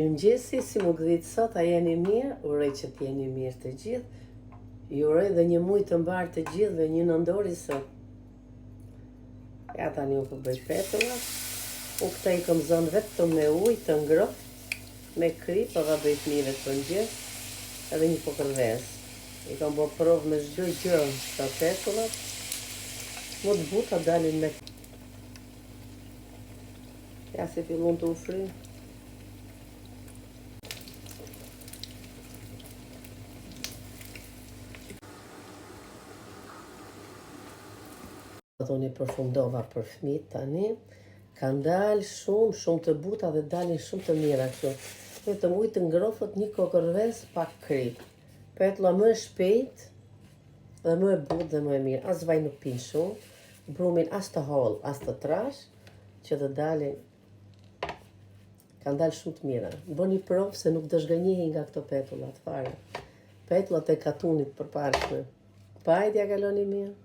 Mirëmëngjesi, si më gdhitë sot, a jeni mirë? Urej që t'jeni mirë të gjithë. Ju urej dhe një muaj të mbarë të gjithë dhe një nëndori sot. Ja tani u përbëj petullat. U këta i kom zënë vetëm me ujë të ngrohtë, me kri, pa dha bëj fëmijëve të mëngjes, edhe një pokërves. I kom bo provë me çdo gjë të petullat. Më të buta dalin me... Ja se fillon të ufrin. Ato një përfundova për fëmijët tani, kanë dalë shumë të buta dhe dalin shumë të mira kështu. Vetëm ujë të ngrohtë, një kokërves, pak krip. Petulla më e shpejt dhe më e butë dhe më e mirë. As vaj nuk pinë shumë, brumin as të hollë, as të trash, që të dalin, kanë dalë shumë të mira. Bëni provë se nuk dëshgënjeni nga këto petullat fare. Petullat e katunit përparshme. Pajtja kaloni mirë.